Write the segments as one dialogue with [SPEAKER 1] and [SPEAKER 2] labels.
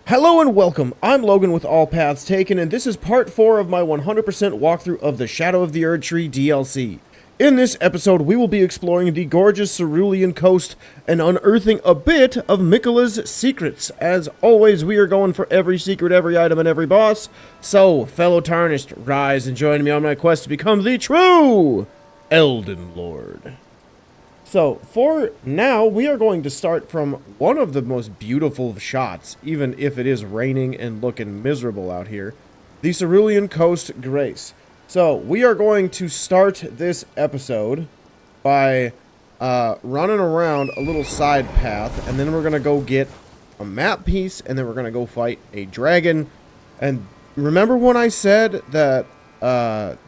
[SPEAKER 1] Hello and welcome, I'm Logan with All Paths Taken, and this is part 4 of my 100% walkthrough of the Shadow of the Erdtree DLC. In this episode, we will be exploring the gorgeous Cerulean Coast and unearthing a bit of Miquella's secrets. As always, we are going for every secret, every item, and every boss. So, fellow Tarnished, rise and join me on my quest to become the true Elden Lord. So, for now, we are going to start from one of the most beautiful shots, even if it is raining and looking miserable out here, the Cerulean Coast Grace. So, we are going to start this episode by running around a little side path, and then we're going to go get a map piece, and then we're going to go fight a dragon. And remember when I said that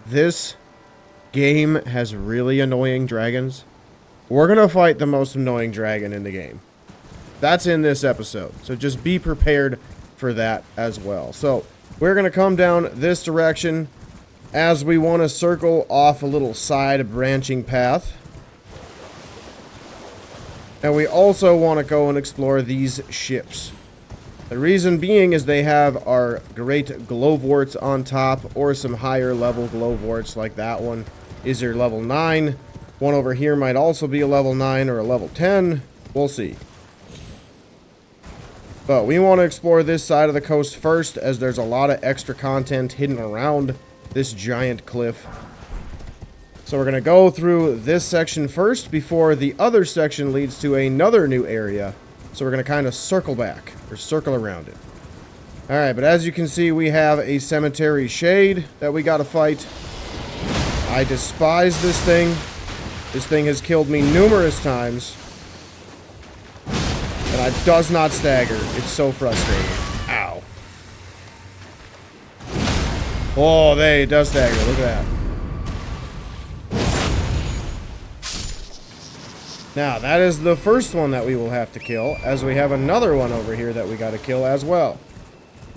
[SPEAKER 1] this game has really annoying dragons? We're going to fight the most annoying dragon in the game. That's in this episode. So just be prepared for that as well. So we're going to come down this direction as we want to circle off a little side branching path. And we also want to go and explore these ships. The reason being is they have our great Glovewarts on top, or some higher level Glovewarts like that one is your level 9. One over here might also be a level 9 or a level 10. We'll see. But we want to explore this side of the coast first, as there's a lot of extra content hidden around this giant cliff. So we're going to go through this section first before the other section leads to another new area. So we're going to kind of circle back, or circle around it. Alright, but as you can see, we have a cemetery shade that we got to fight. I despise this thing. This thing has killed me numerous times. And it does not stagger. It's so frustrating. Ow. Oh, there, it does stagger. Look at that. Now, that is the first one that we will have to kill, as we have another one over here that we got to kill as well.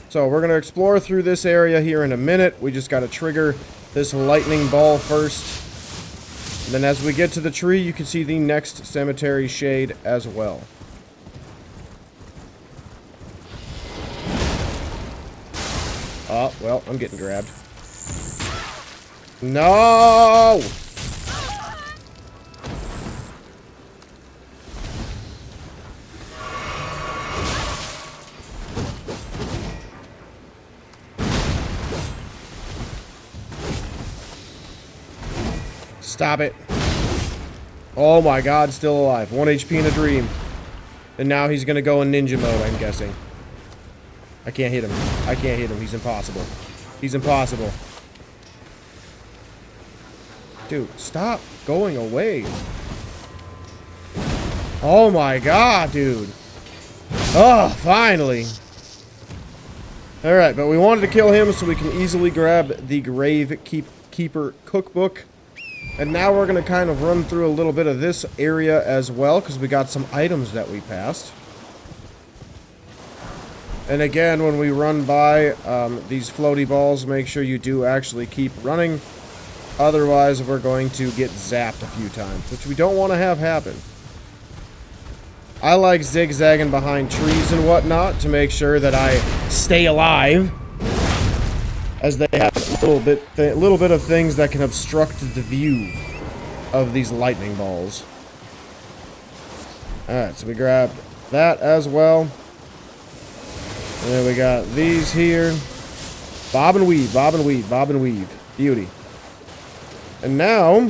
[SPEAKER 1] So, we're going to explore through this area here in a minute. We just got to trigger this lightning ball first. And then as we get to the tree, you can see the next cemetery shade as well. Oh, well, I'm getting grabbed. No! Stop it. Oh my god, still alive. 1 HP in a dream. And now he's gonna go in ninja mode, I'm guessing. I can't hit him. I can't hit him. He's impossible. He's impossible. Dude, stop going away. Oh my god, dude. Oh, finally. Alright, but we wanted to kill him so we can easily grab the Grave Keeper Cookbook. And now we're going to kind of run through a little bit of this area as well, because we got some items that we passed. And again, when we run by these floaty balls, make sure you do actually keep running. Otherwise, we're going to get zapped a few times, which we don't want to have happen. I like zigzagging behind trees and whatnot to make sure that I stay alive, as they have a little bit of things that can obstruct the view of these lightning balls. Alright, so we grabbed that as well. And then we got these here. Bob and weave, bob and weave, bob and weave. Beauty. And now,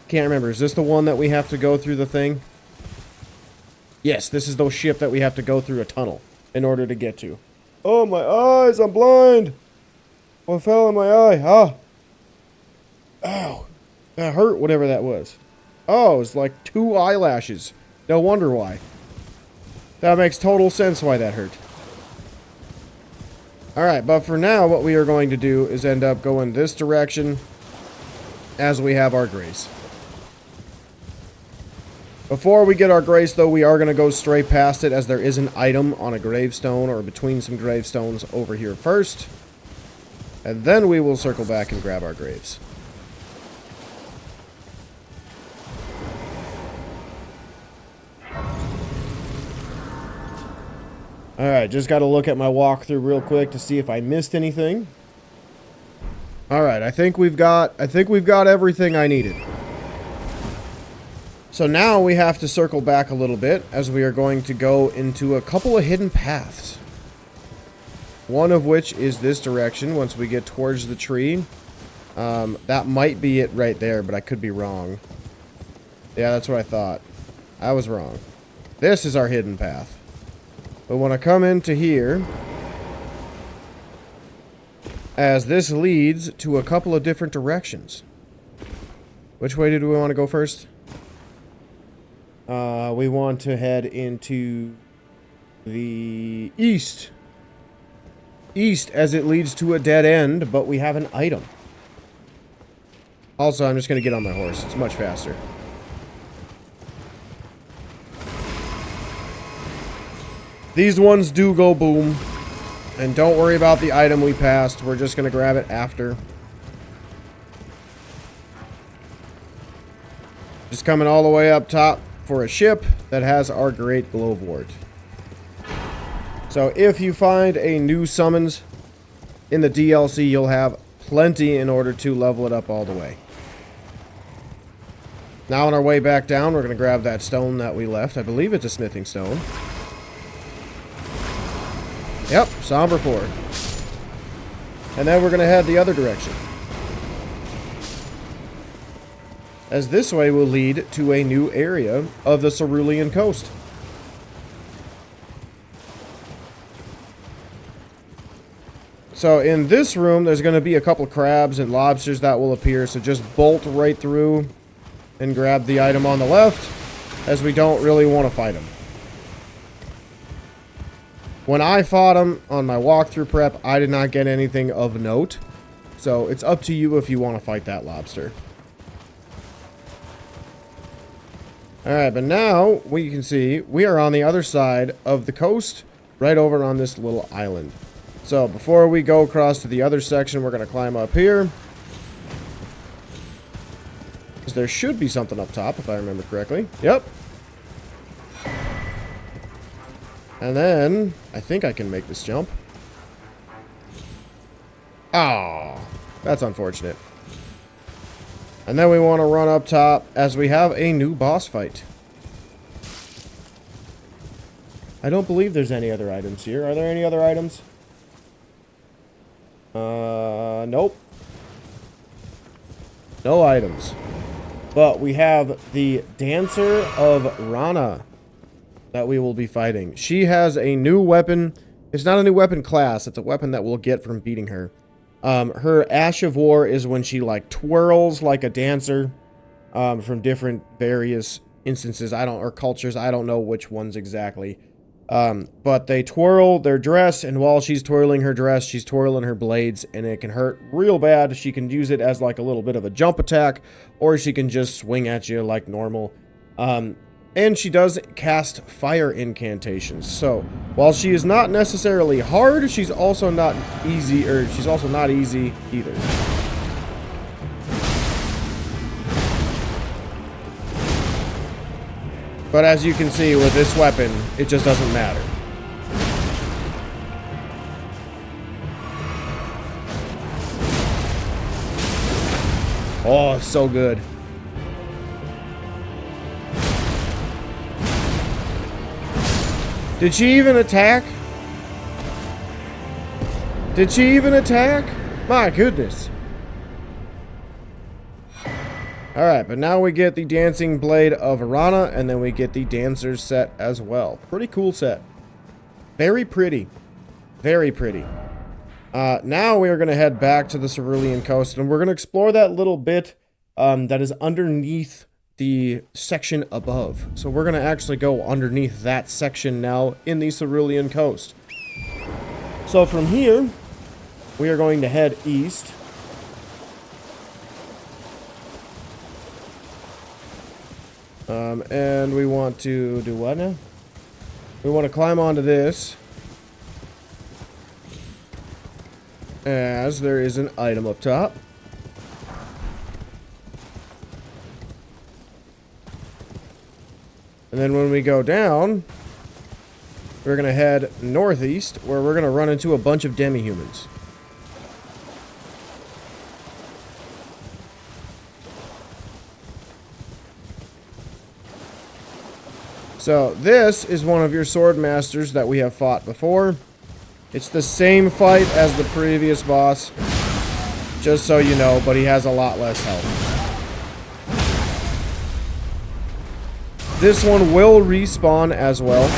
[SPEAKER 1] can't remember, is this the one that we have to go through the thing? Yes, this is the ship that we have to go through a tunnel in order to get to. Oh, my eyes, I'm blind. What fell in my eye? Ah. Ow. That hurt, whatever that was. Oh, it's like 2 eyelashes. No wonder why. That makes total sense why that hurt. Alright, but for now, what we are going to do is end up going this direction as we have our grace. Before we get our grace, though, we are going to go straight past it, as there is an item on a gravestone, or between some gravestones over here first. And then we will circle back and grab our graves. Alright, just got to look at my walkthrough real quick to see if I missed anything. Alright, I think we've got everything I needed. So now we have to circle back a little bit, as we are going to go into a couple of hidden paths. One of which is this direction, once we get towards the tree. That might be it right there, but I could be wrong. Yeah, that's what I thought. I was wrong. This is our hidden path. We want to come into here, as this leads to a couple of different directions. Which way did we want to go first? We want to head into the east. East, as it leads to a dead end, but we have an item. Also, I'm just going to get on my horse. It's much faster. These ones do go boom. And don't worry about the item we passed. We're just going to grab it after. Just coming all the way up top for a ship that has our Grave Glovewart. So if you find a new summons in the DLC, you'll have plenty in order to level it up all the way. Now on our way back down, we're going to grab that stone that we left. I believe it's a smithing stone. Yep, Somber forward. And then we're going to head the other direction, as this way will lead to a new area of the Cerulean Coast. So in this room, there's going to be a couple crabs and lobsters that will appear, so just bolt right through and grab the item on the left, as we don't really want to fight them. When I fought them on my walkthrough prep, I did not get anything of note, so it's up to you if you want to fight that lobster. Alright, but now we can see we are on the other side of the coast, right over on this little island. So before we go across to the other section, we're going to climb up here. Because there should be something up top, if I remember correctly. Yep. And then, I think I can make this jump. Oh, that's unfortunate. And then we want to run up top, as we have a new boss fight. I don't believe there's any other items here. Are there any other items? Nope. No items. But we have the Dancer of Ranah that we will be fighting. She has a new weapon. It's not a new weapon class. It's a weapon that we'll get from beating her. Her Ash of War is when she, like, twirls like a dancer from different various instances. or cultures. I don't know which ones exactly. But they twirl their dress, and while she's twirling her dress, she's twirling her blades, and it can hurt real bad. She can use it as, like, a little bit of a jump attack, or she can just swing at you like normal. And she does cast fire incantations. So, while she is not necessarily hard, she's also not easy, she's also not easy either. But as you can see with this weapon, it just doesn't matter. Oh, so good. Did she even attack? Did she even attack? My goodness. Alright, but now we get the Dancing Blade of Ranah, and then we get the Dancer's set as well. Pretty cool set. Very pretty. Very pretty. Now we are going to head back to the Cerulean Coast, and we're going to explore that little bit that is underneath the section above. So we're going to actually go underneath that section now in the Cerulean Coast. So from here, we are going to head east. And we want to do what now? We want to climb onto this, as there is an item up top. And then when we go down, we're going to head northeast, where we're going to run into a bunch of Demi-Humans. So, this is one of your sword masters that we have fought before. It's the same fight as the previous boss, just so you know, but he has a lot less health. This one will respawn as well,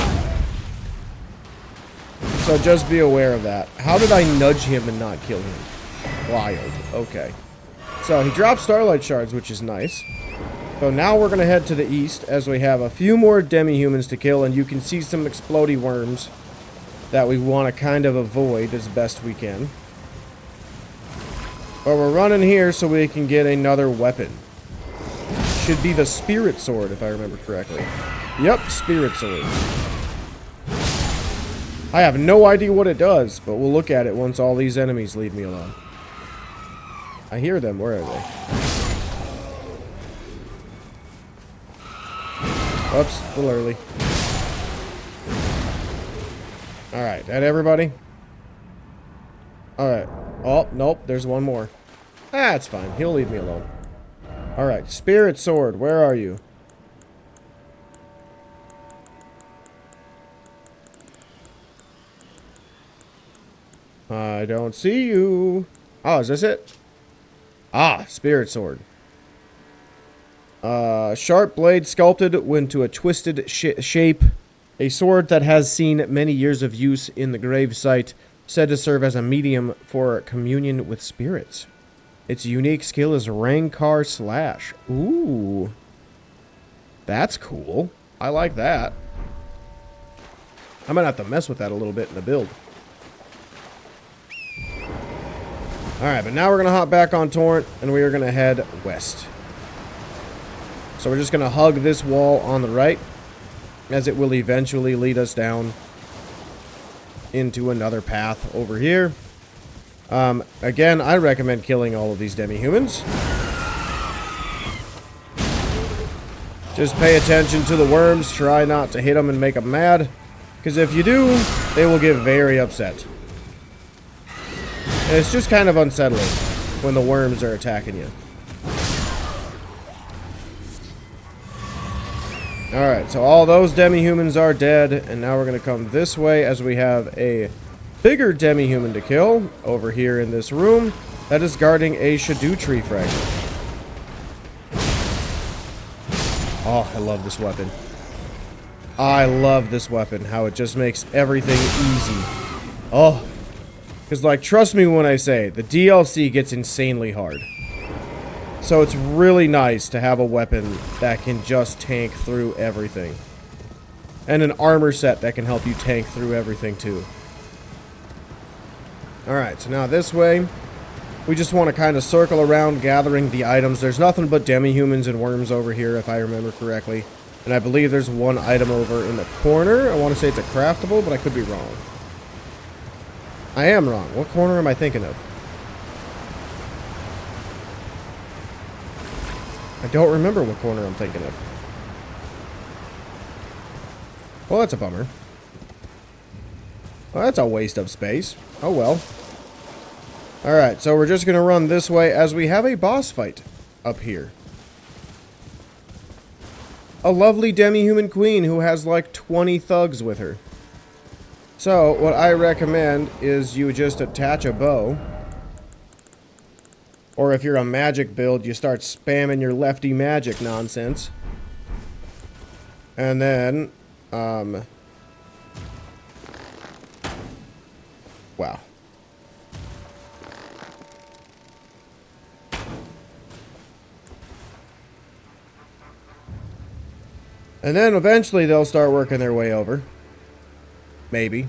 [SPEAKER 1] so just be aware of that. How did I nudge him and not kill him? Wild. Okay. So, he dropped Starlight Shards, which is nice. So now we're going to head to the east as we have a few more Demi-Humans to kill, and you can see some explodey worms that we want to kind of avoid as best we can. But we're running here so we can get another weapon. Should be the Spirit Sword, if I remember correctly. Yep, Spirit Sword. I have no idea what it does, but we'll look at it once all these enemies leave me alone. I hear them. Where are they? Oops, a little early. Alright, that everybody? Alright. Oh, nope, there's one more. That's fine, he'll leave me alone. Alright, Spirit Sword, where are you? I don't see you. Oh, is this it? Ah, Spirit Sword. Sharp blade sculpted into a twisted shape. A sword that has seen many years of use in the grave site, said to serve as a medium for communion with spirits. Its unique skill is Rankar Slash. Ooh. That's cool. I like that. I might have to mess with that a little bit in the build. Alright, but now we're going to hop back on Torrent, and we are going to head west. So we're just going to hug this wall on the right, as it will eventually lead us down into another path over here. Again, I recommend killing all of these Demi-Humans. Just pay attention to the worms, try not to hit them and make them mad, because if you do, they will get very upset. And it's just kind of unsettling when the worms are attacking you. Alright, so all those Demi-Humans are dead, and now we're going to come this way as we have a bigger Demi-Human to kill over here in this room that is guarding a Scadutree Fragment. Oh, I love this weapon. I love this weapon, how it just makes everything easy. Oh, because, like, trust me when I say, the DLC gets insanely hard. So it's really nice to have a weapon that can just tank through everything. And an armor set that can help you tank through everything too. Alright, so now this way, we just want to kind of circle around gathering the items. There's nothing but Demi-Humans and worms over here, if I remember correctly. And I believe there's one item over in the corner. I want to say it's a craftable, but I could be wrong. I am wrong. What corner am I thinking of? I don't remember what corner I'm thinking of. Well, that's a bummer. Well, that's a waste of space. Oh well. Alright, so we're just going to run this way as we have a boss fight up here. A lovely Demi-Human queen who has like 20 thugs with her. So, what I recommend is you just attach a bow. Or if you're a magic build, you start spamming your lefty magic nonsense. And then, wow. And then eventually they'll start working their way over. Maybe.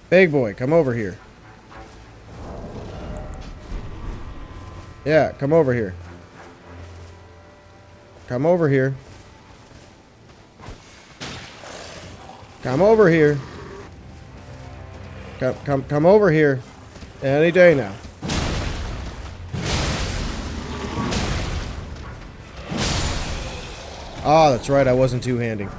[SPEAKER 1] Big boy, come over here. Yeah, come over here. Come over here. Come over here. Come over here. Any day now. Ah, that's right, I wasn't two-handing.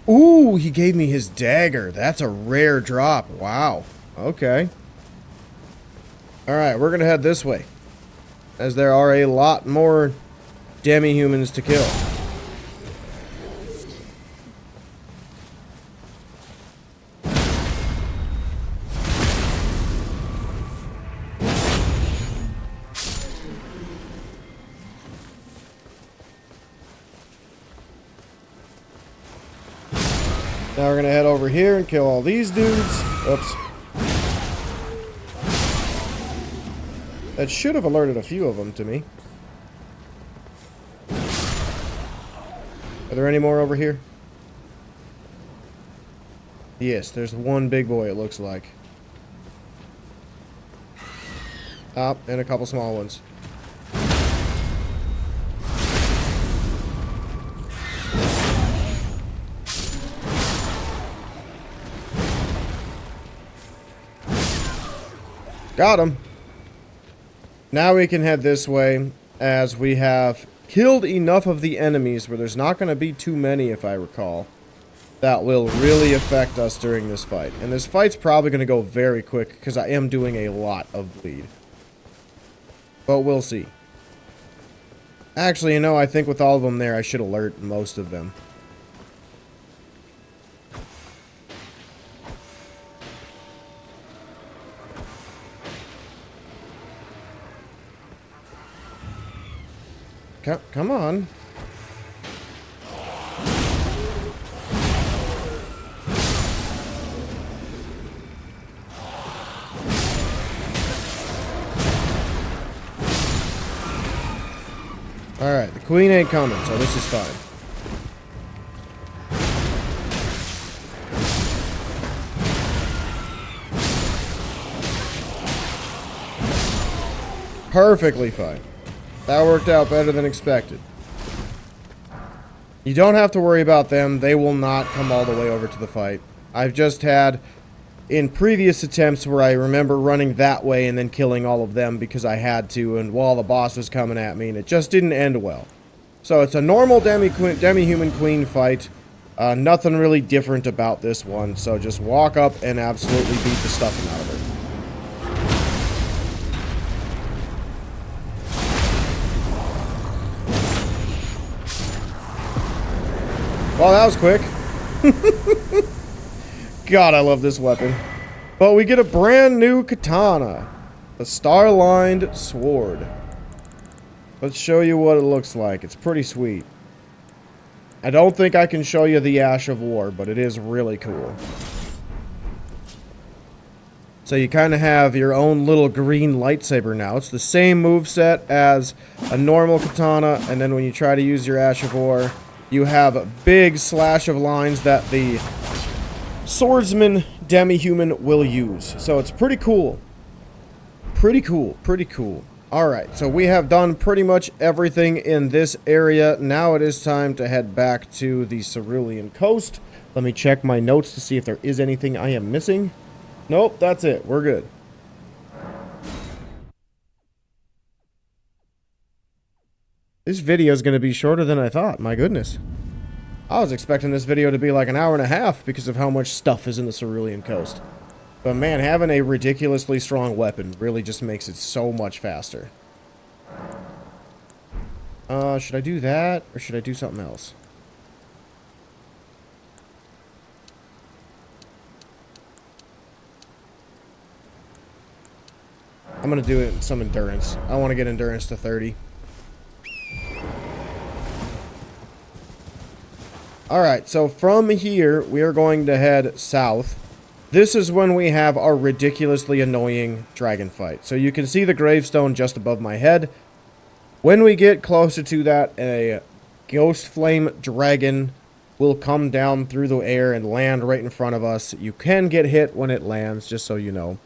[SPEAKER 1] Ooh, he gave me his dagger. That's a rare drop. Wow. Okay. Alright, we're gonna head this way, as there are a lot more Demi-Humans to kill. Now we're gonna head over here and kill all these dudes. Oops. That should have alerted a few of them to me. Are there any more over here? Yes, there's one big boy, it looks like. Ah, and a couple small ones. Got him. Now we can head this way, as we have killed enough of the enemies where there's not going to be too many, if I recall, that will really affect us during this fight. And this fight's probably going to go very quick, because I am doing a lot of bleed. But we'll see. Actually, you know, I think with all of them there, I should alert most of them. Come on. Alright, the queen ain't coming, so this is fine. Perfectly fine. That worked out better than expected. You don't have to worry about them. They will not come all the way over to the fight. I've just had, in previous attempts where I remember running that way and then killing all of them because I had to, and while the boss was coming at me, and it just didn't end well. So it's a normal Demi-Human Queen fight. Nothing really different about this one, so just walk up and absolutely beat the stuffing out of her. Well, that was quick. God, I love this weapon. But we get a brand new katana. The star-lined sword. Let's show you what it looks like. It's pretty sweet. I don't think I can show you the Ash of War, but it is really cool. So you kind of have your own little green lightsaber now. It's the same moveset as a normal katana, and then when you try to use your Ash of War, you have a big slash of lines that the swordsman Demi-Human will use. So it's pretty cool. Pretty cool. Pretty cool. Alright, so we have done pretty much everything in this area. Now it is time to head back to the Cerulean Coast. Let me check my notes to see if there is anything I am missing. Nope, that's it. We're good. This video is going to be shorter than I thought. My goodness. I was expecting this video to be like an hour and a half because of how much stuff is in the Cerulean Coast. But man, having a ridiculously strong weapon really just makes it so much faster. Should I do that? Or should I do something else? I'm going to do it some endurance. I want to get endurance to 30. Alright, so from here, we are going to head south. This is when we have our ridiculously annoying dragon fight. So you can see the gravestone just above my head. When we get closer to that, a Ghostflame dragon will come down through the air and land right in front of us. You can get hit when it lands, just so you know.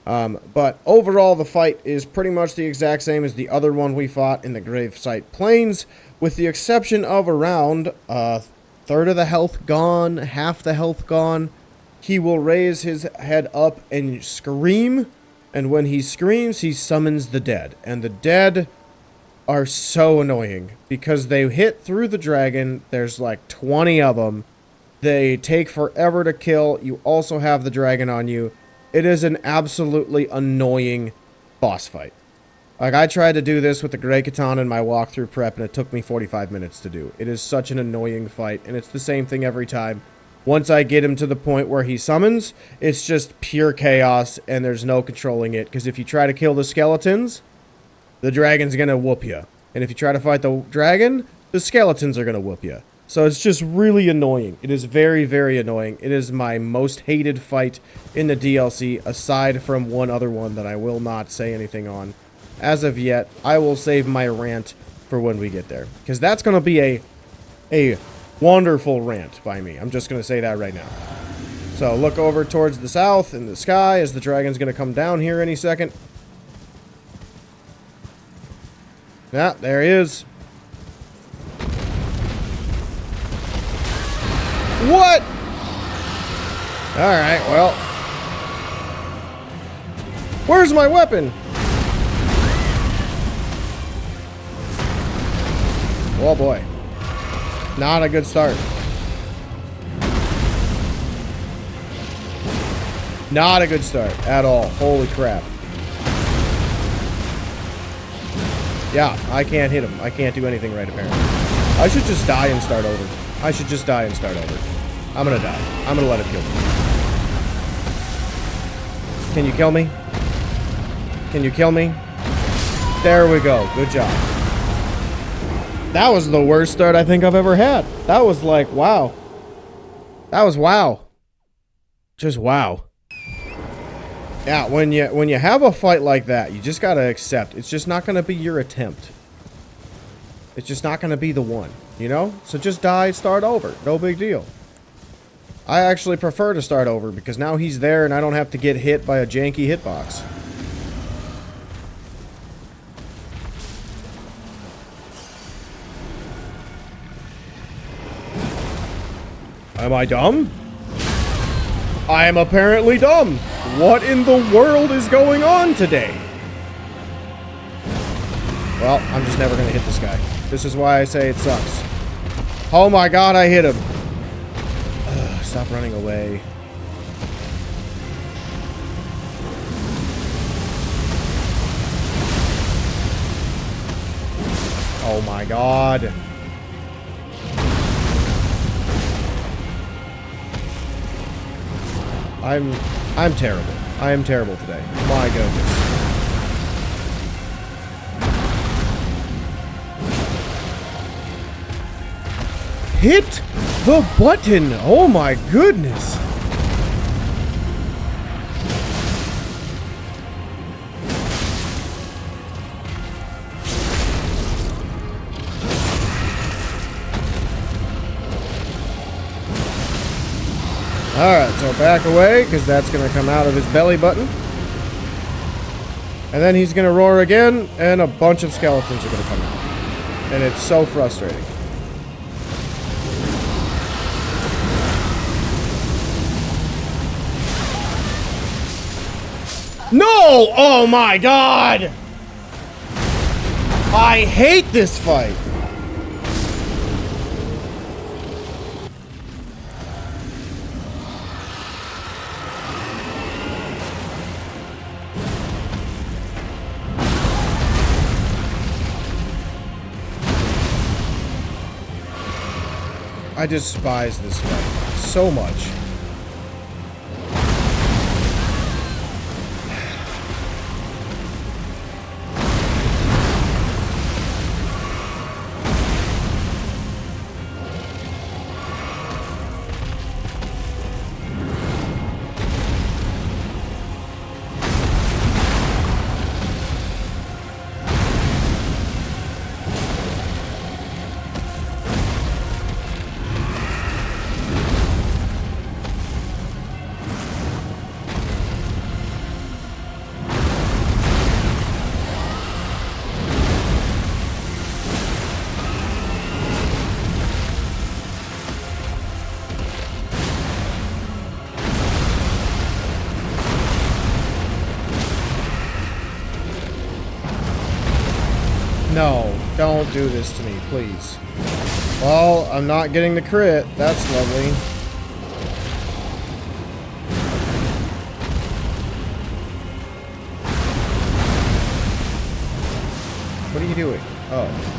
[SPEAKER 1] But overall, the fight is pretty much the exact same as the other one we fought in the Gravesite Plains, with the exception of around third of the health gone, half the health gone. He will raise his head up and scream, and when he screams, he summons the dead. And the dead are so annoying because they hit through the dragon. There's like 20 of them. They take forever to kill. You also have the dragon on you. It is an absolutely annoying boss fight. Like, I tried to do this with the Grey Katana in my walkthrough prep, and it took me 45 minutes to do. It is such an annoying fight, and it's the same thing every time. Once I get him to the point where he summons, it's just pure chaos, and there's no controlling it. Because if you try to kill the skeletons, the dragon's gonna whoop you. And if you try to fight the dragon, the skeletons are gonna whoop you. So it's just really annoying. It is very, very annoying. It is my most hated fight in the DLC, aside from one other one that I will not say anything on. As of yet, I will save my rant for when we get there. Because that's going to be a wonderful rant by me. I'm just going to say that right now. So look over towards the south in the sky as the dragon's going to come down here any second. Yeah, there he is. What? Alright, well. Where's my weapon? Oh boy. Not a good start. Not a good start at all. Holy crap. Yeah, I can't hit him. I can't do anything right, apparently. I should just die and start over. I should just die and start over. I'm gonna die. I'm gonna let it kill me. Can you kill me? Can you kill me? There we go. Good job. That was the worst start I think I've ever had. That was like, wow. That was wow. Just wow. Yeah, when you have a fight like that, you just gotta accept. It's just not gonna be your attempt. It's just not gonna be the one, you know? So just die, start over. No big deal. I actually prefer to start over because now he's there and I don't have to get hit by a janky hitbox. Am I dumb? I am apparently dumb. What in the world is going on today? Well, I'm just never gonna hit this guy. This is why I say it sucks. Oh my god, I hit him. Ugh, stop running away. Oh my god. I'm terrible. I am terrible today. My goodness. Hit the button! Oh my goodness! Alright, so back away, because that's going to come out of his belly button. And then he's going to roar again, and a bunch of skeletons are going to come out. And it's so frustrating. No! Oh my god! I hate this fight! I despise this fight so much. No, don't do this to me, please. Well, I'm not getting the crit. That's lovely. What are you doing? Oh.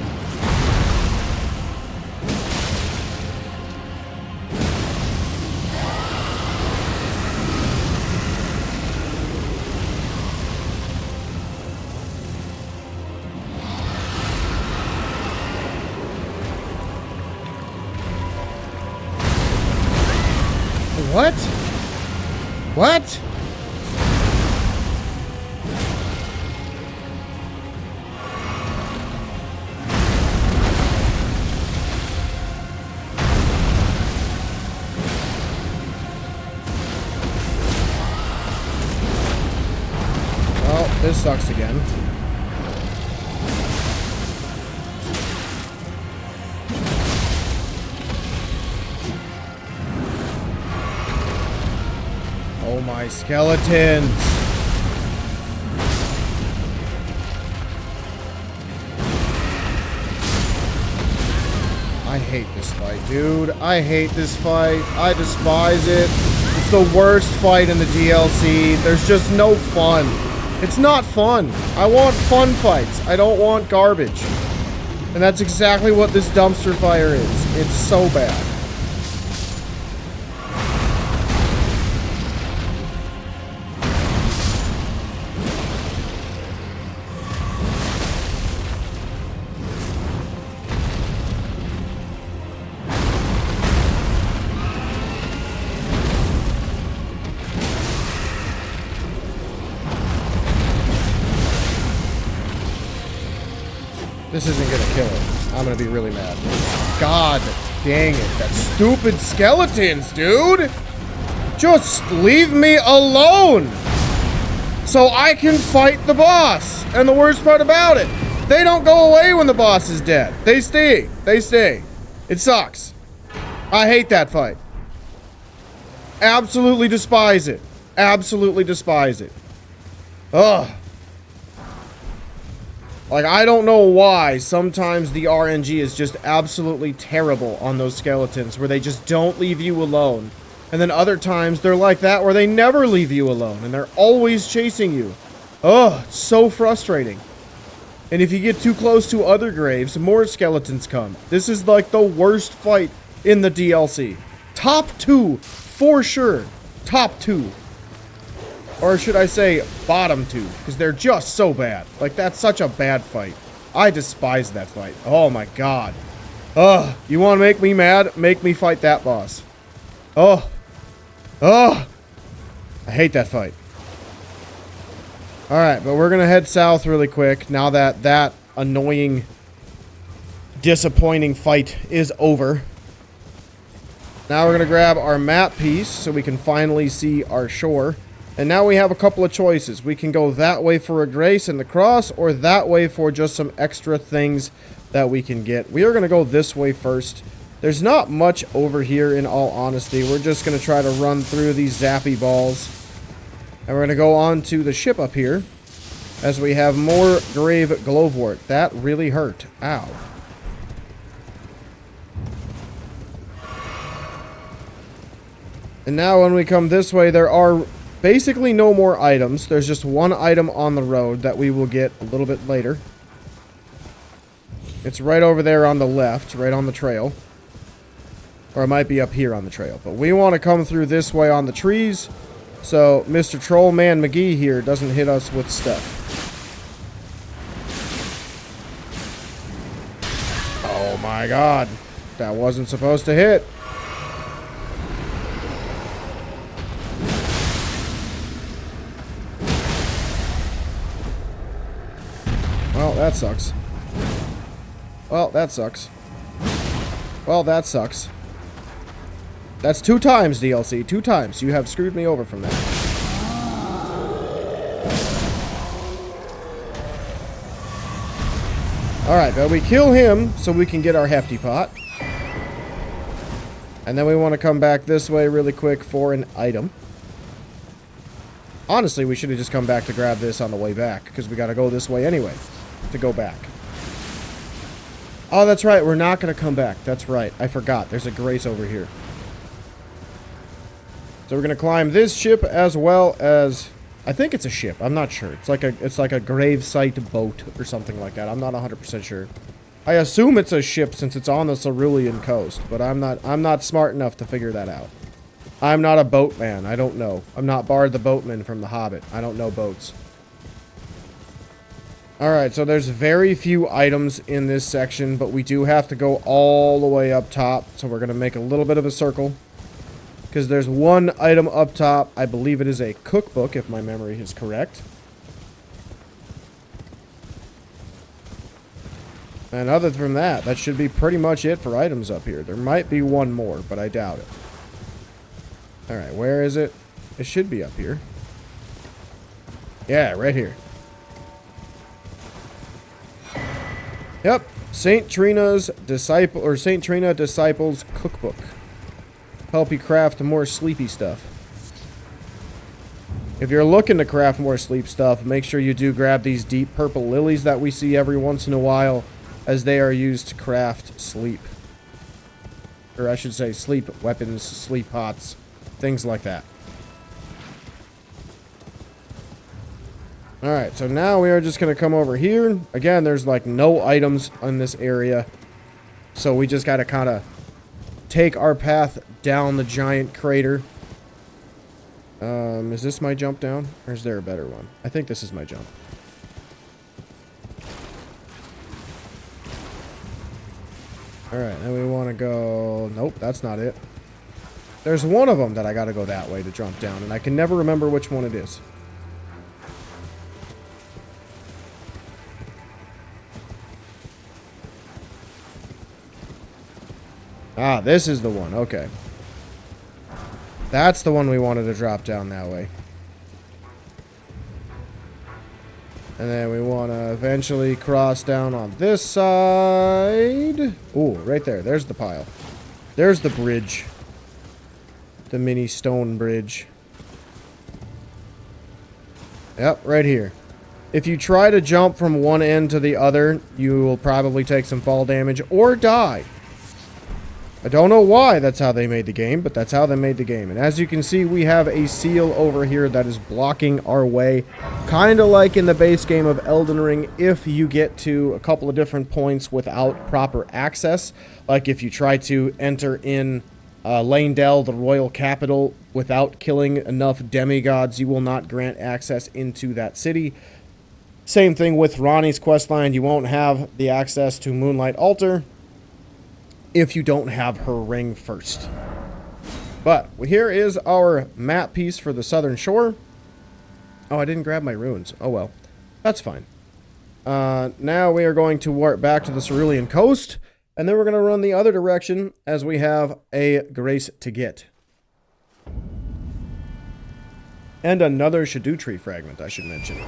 [SPEAKER 1] What? What? Well, this sucks again. Oh my skeletons! I hate this fight, dude. I hate this fight. I despise it. It's the worst fight in the DLC. There's just no fun. It's not fun. I want fun fights. I don't want garbage. And that's exactly what this dumpster fire is. It's so bad. This isn't gonna kill him. I'm gonna be really mad. God dang it. That stupid skeletons, dude! Just leave me alone! So I can fight the boss! And the worst part about it, they don't go away when the boss is dead. They stay. They stay. It sucks. I hate that fight. Absolutely despise it. Absolutely despise it. Ugh. Like, I don't know why sometimes the RNG is just absolutely terrible on those skeletons, where they just don't leave you alone. And then other times they're like that, where they never leave you alone, and they're always chasing you. Ugh, it's so frustrating. And if you get too close to other graves, more skeletons come. This is like the worst fight in the DLC. Top 2, for sure. Top 2. Or should I say, bottom 2, because they're just so bad. Like, that's such a bad fight. I despise that fight. Oh my god. Ugh, you want to make me mad? Make me fight that boss. Oh. Oh. I hate that fight. Alright, but we're going to head south really quick now that that annoying, disappointing fight is over. Now we're going to grab our map piece so we can finally see our shore. And now we have a couple of choices. We can go that way for a grace and the cross, or that way for just some extra things that we can get. We are going to go this way first. There's not much over here, in all honesty. We're just going to try to run through these zappy balls. And we're going to go on to the ship up here, as we have more Grave Glovewart. That really hurt. Ow. And now when we come this way, there are basically no more items. There's just one item on the road that we will get a little bit later. It's right over there on the left, right on the trail. Or it might be up here on the trail. But we want to come through this way on the trees, so Mr. Trollman McGee here doesn't hit us with stuff. Oh my god. That wasn't supposed to hit. Well, that sucks. Well, that sucks. Well, that sucks. That's 2 times, DLC. 2 times. You have screwed me over from that. Alright, but we kill him so we can get our hefty pot. And then we want to come back this way really quick for an item. Honestly, we should have just come back to grab this on the way back, because we got to go this way anyway to go back. Oh, that's right. We're not going to come back. That's right. I forgot. There's a grace over here. So we're going to climb this ship as well as... I think it's a ship. I'm not sure. It's like a grave site boat or something like that. I'm not 100% sure. I assume it's a ship since it's on the Cerulean Coast, but I'm not smart enough to figure that out. I'm not a boatman. I don't know. I'm not Bard the Boatman from The Hobbit. I don't know boats. Alright, so there's very few items in this section, but we do have to go all the way up top. So we're going to make a little bit of a circle. Because there's one item up top. I believe it is a cookbook, if my memory is correct. And other than that, that should be pretty much it for items up here. There might be one more, but I doubt it. Alright, where is it? It should be up here. Yeah, right here. Yep, St. Trina's Disciple, or St. Trina Disciples Cookbook. Help you craft more sleepy stuff. If you're looking to craft more sleep stuff, make sure you do grab these deep purple lilies that we see every once in a while, as they are used to craft sleep. Or I should say sleep weapons, sleep pots, things like that. Alright, so now we are just going to come over here. Again, there's like no items in this area. So we just got to kind of take our path down the giant crater. Is this my jump down? Or is there a better one? I think this is my jump. Alright, then we want to go... Nope, that's not it. There's one of them that I got to go that way to jump down, and I can never remember which one it is. Ah, this is the one. Okay. That's the one we wanted to drop down that way. And then we want to eventually cross down on this side. Ooh, right there. There's the pile. There's the bridge. The mini stone bridge. Yep, right here. If you try to jump from one end to the other, you will probably take some fall damage or die. I don't know why that's how they made the game, but that's how they made the game. And as you can see, we have a seal over here that is blocking our way. Kind of like in the base game of Elden Ring, if you get to a couple of different points without proper access. Like if you try to enter in Lanedell, the royal capital, without killing enough demigods, you will not grant access into that city. Same thing with Ranni's questline. You won't have the access to Moonlight Altar if you don't have her ring first. But here is our map piece for the southern shore. Oh, I didn't grab my runes. Oh well, that's fine. Now we are going to warp back to the Cerulean Coast, and then we're going to run the other direction as we have a grace to get. And another Scadutree Fragment, I should mention.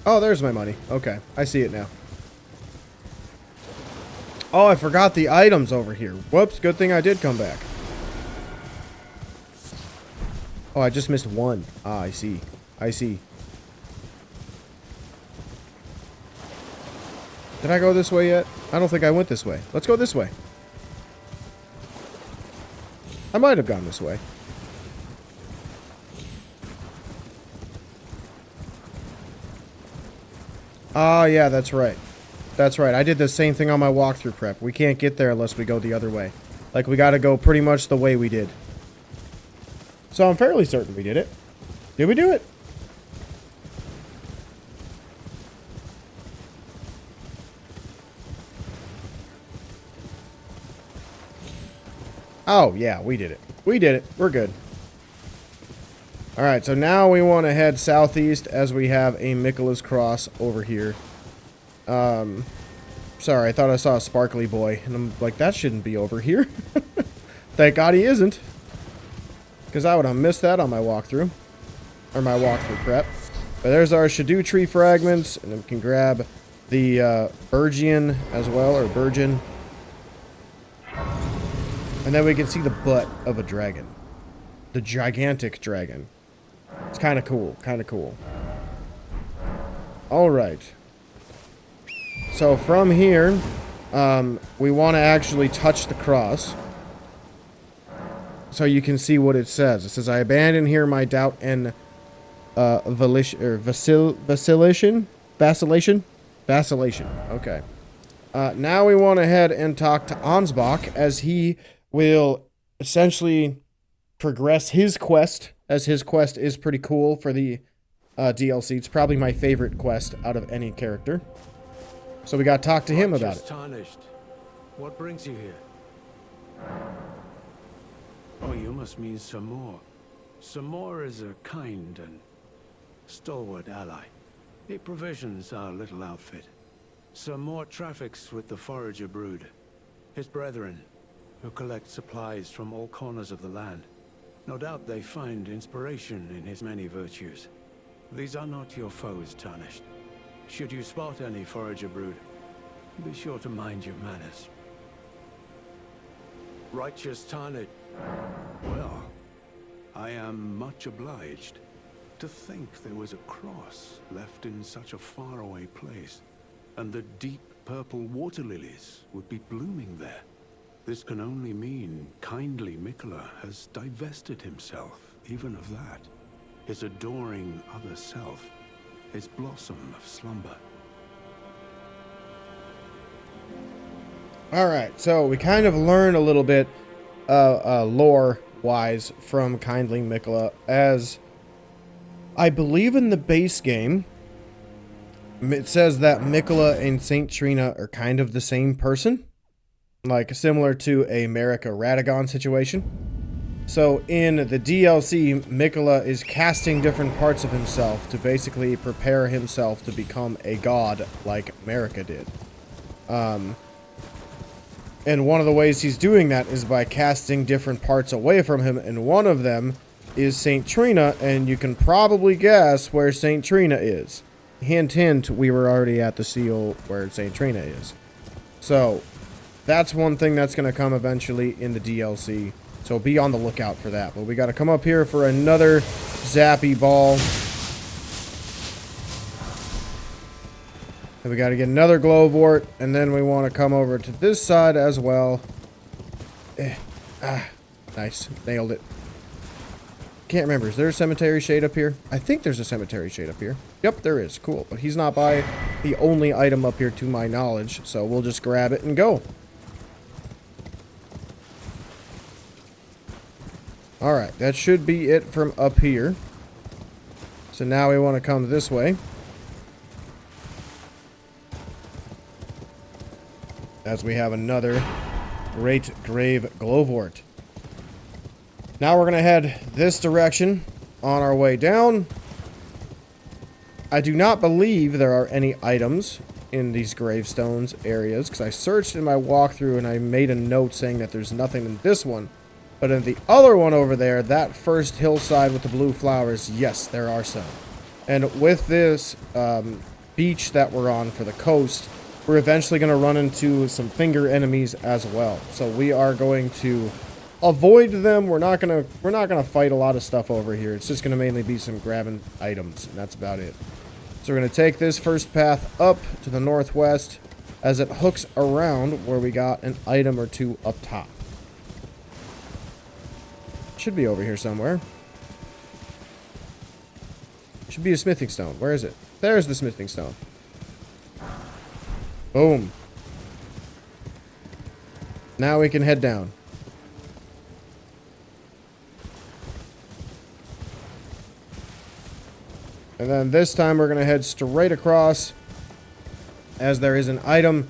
[SPEAKER 1] Oh, there's my money. Okay, I see it now. Oh, I forgot the items over here. Whoops, good thing I did come back. Oh, I just missed one. Ah, I see. I see. Did I go this way yet? I don't think I went this way. Let's go this way. I might have gone this way. Ah, yeah, that's right. That's right. I did the same thing on my walkthrough prep. We can't get there unless we go the other way. Like, we gotta go pretty much the way we did. So I'm fairly certain we did it. Did we do it? Oh, yeah, we did it. We did it. We're good. Alright, so now we want to head southeast as we have a Michaela's Cross over here. Sorry, I thought I saw a sparkly boy, and I'm like, that shouldn't be over here. Thank God he isn't. Because I would have missed that on my walkthrough. Or my walkthrough prep. But there's our Scadutree Fragments, and then we can grab the Burgian as well, or Burgeon. And then we can see the butt of a dragon. The gigantic dragon. It's kind of cool. Kind of cool. Alright. So from here, we want to actually touch the cross. So you can see what it says. It says, I abandon here my doubt and vacillation? Vacillation. Okay. Now we want to head and talk to Ansbach, as he will essentially progress his quest, as his quest is pretty cool for the DLC. It's probably my favorite quest out of any character. So we got to talk to him about it.
[SPEAKER 2] Tarnished. What brings you here? Oh, you must mean Somber. Somber is a kind and stalwart ally. He provisions our little outfit. Somber traffics with the forager brood, his brethren, who collect supplies from all corners of the land. No doubt they find inspiration in his many virtues. These are not your foes, Tarnished. Should you spot any forager brood, be sure to mind your manners. Righteous Tarnished. Well, I am much obliged. To think there was a cross left in such a faraway place, and the deep purple water lilies would be blooming there. This can only mean kindly Mikola has divested himself even of that. His adoring other self, his blossom of slumber.
[SPEAKER 1] Alright, so we kind of learn a little bit lore-wise from kindly Mikola, as I believe in the base game, it says that Mikola and Saint Trina are kind of the same person. Like, similar to a Marigga Radagon situation. So, in the DLC, Mikola is casting different parts of himself to basically prepare himself to become a god like Marigga did. And one of the ways he's doing that is by casting different parts away from him, and one of them is Saint Trina, and you can probably guess where Saint Trina is. Hint, hint, we were already at the seal where Saint Trina is. So, that's one thing that's going to come eventually in the DLC. So be on the lookout for that. But we got to come up here for another zappy ball. And we got to get another Glovewart, and then we want to come over to this side as well. Nice. Nailed it. Can't remember. Is there a cemetery shade up here? I think there's a cemetery shade up here. Yep, there is. Cool. But he's not by the only item up here to my knowledge, so we'll just grab it and go. Alright, that should be it from up here. So now we want to come this way. As we have another great Grave Glovewart. Now we're going to head this direction on our way down. I do not believe there are any items in these gravestones areas, because I searched in my walkthrough and I made a note saying that there's nothing in this one. But in the other one over there, that first hillside with the blue flowers, yes, there are some. And with this beach that we're on for the coast, we're eventually going to run into some finger enemies as well. So we are going to avoid them. We're not gonna fight a lot of stuff over here. It's just going to mainly be some grabbing items, and that's about it. So we're going to take this first path up to the northwest as it hooks around where we got an item or two up top. Should be over here somewhere. Should be a smithing stone. Where is it? There's the smithing stone. Boom. Now we can head down. And then this time we're going to head straight across, as there is an item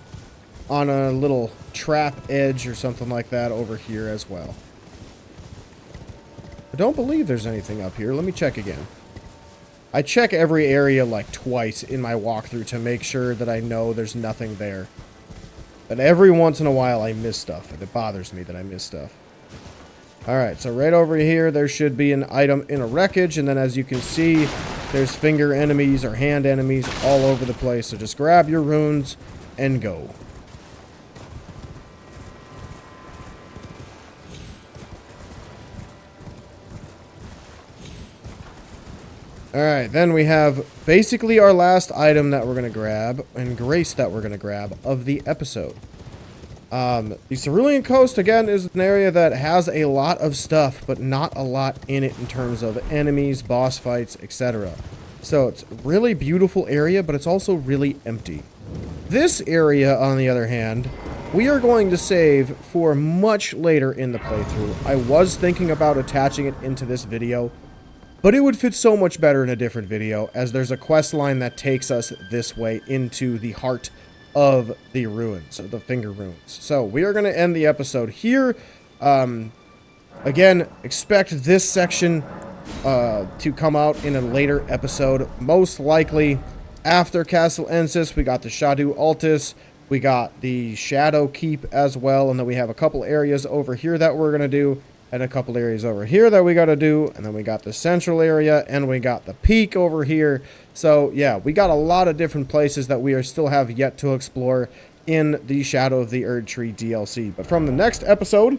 [SPEAKER 1] on a little trap edge or something like that over here as well. I don't believe there's anything up here. Let me check again. I check every area like twice in my walkthrough to make sure that I know there's nothing there. But every once in a while I miss stuff, and it bothers me that I miss stuff. Alright, so right over here there should be an item in a wreckage, and then as you can see, there's finger enemies or hand enemies all over the place. So just grab your runes and go. Alright, then we have basically our last item that we're going to grab, and grace that we're going to grab of the episode. The Cerulean Coast, again, is an area that has a lot of stuff, but not a lot in it in terms of enemies, boss fights, etc. So it's a really beautiful area, but it's also really empty. This area, on the other hand, we are going to save for much later in the playthrough. I was thinking about attaching it into this video, but it would fit so much better in a different video, as there's a quest line that takes us this way into the heart of the ruins, the finger ruins. So we are going to end the episode here. Again, expect this section to come out in a later episode, most likely after Castle Ensis. We got the Shadu Altis, we got the Shadow Keep as well, and then we have a couple areas over here that we're going to do, and a couple areas over here that we got to do, and then we got the central area, and we got the peak over here. So yeah, we got a lot of different places that we still have yet to explore in the Shadow of the Erdtree DLC. But from the next episode,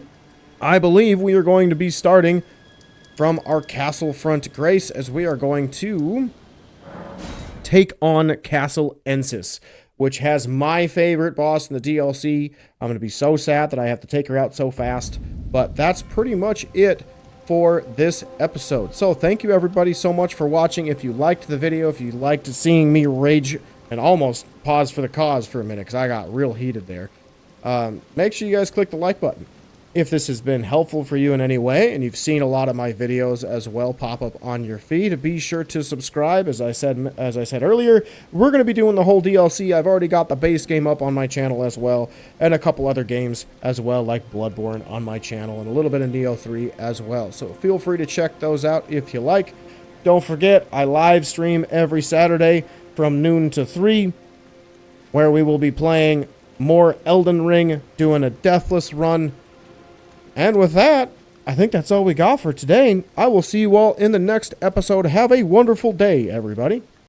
[SPEAKER 1] I believe we are going to be starting from our Castle Front Grace, as we are going to take on Castle Ensis, which has my favorite boss in the DLC. I'm going to be so sad that I have to take her out so fast. But that's pretty much it for this episode. So thank you everybody so much for watching. If you liked the video, if you liked seeing me rage and almost pause for the cause for a minute because I got real heated there, make sure you guys click the like button. If this has been helpful for you in any way, and you've seen a lot of my videos as well pop up on your feed, be sure to subscribe. As I said earlier, we're going to be doing the whole DLC. I've already got the base game up on my channel as well, and a couple other games as well, like Bloodborne on my channel, and a little bit of Neo 3 as well. So feel free to check those out if you like. Don't forget, I live stream every Saturday from noon to 3, where we will be playing more Elden Ring, doing a deathless run. And with that, I think that's all we got for today. I will see you all in the next episode. Have a wonderful day, everybody.